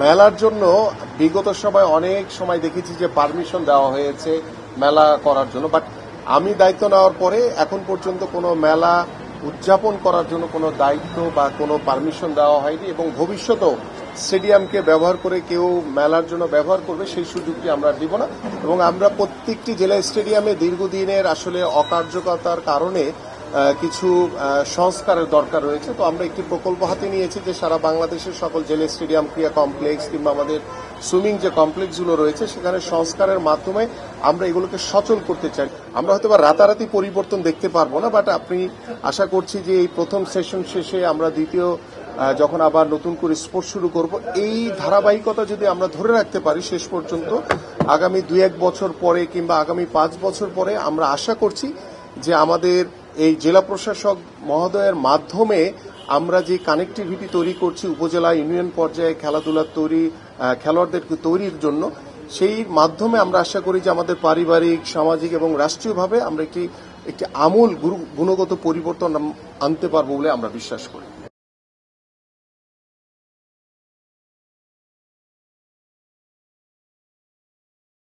মেলার জন্য বিগত সময় অনেক সময় দেখেছি যে পারমিশন দেওয়া হয়েছে মেলা করার জন্য, বাট আমি দায়িত্ব নেওয়ার পরে এখন পর্যন্ত কোনো মেলা উদযাপন করার জন্য কোনো দায়িত্ব বা কোনো পারমিশন দেওয়া হয়নি এবং ভবিষ্যতেও স্টেডিয়ামকে ব্যবহার করে কেউ মেলার জন্য ব্যবহার করবে সেই সুযোগটি আমরা দিব না। এবং আমরা প্রত্যেকটি জেলা স্টেডিয়ামে দীর্ঘদিনের আসলে অকার্যকতার কারণে কিছু সংস্কারের দরকার রয়েছে। তো আমরা একটি প্রকল্প হাতে নিয়েছি যে সারা বাংলাদেশের সকল জেলা স্টেডিয়াম, ক্রীড়া কমপ্লেক্স কিংবা আমাদের সুইমিং যে কমপ্লেক্সগুলো রয়েছে সেখানে সংস্কারের মাধ্যমে আমরা এগুলোকে সচল করতে চাই। আমরা হয়তো বা রাতারাতি পরিবর্তন দেখতে পারবো না, বাট আপনি আশা করছি যে এই প্রথম সেশন শেষে আমরা দ্বিতীয় যখন আবার নতুন করে স্পোর্টস শুরু করব, এই ধারাবাহিকতা যদি আমরা ধরে রাখতে পারি শেষ পর্যন্ত আগামী 2-1 বছর পরে কিংবা আগামী 5 বছর পরে আমরা আশা করছি যে আমাদের এই জেলা প্রশাসক মহোদয়ের মাধ্যমে আমরা যে কানেক্টিভিটি তৈরি করছি উপজেলা ইউনিয়ন পর্যায়ে খেলাধুলার খেলোয়াড়দের তৈরির জন্য, সেই মাধ্যমে আমরা আশা করি যে আমাদের পারিবারিক, সামাজিক এবং রাষ্ট্রীয়ভাবে আমরা একটি আমূল গুণগত পরিবর্তন আনতে পারবো বলে আমরা বিশ্বাস করি।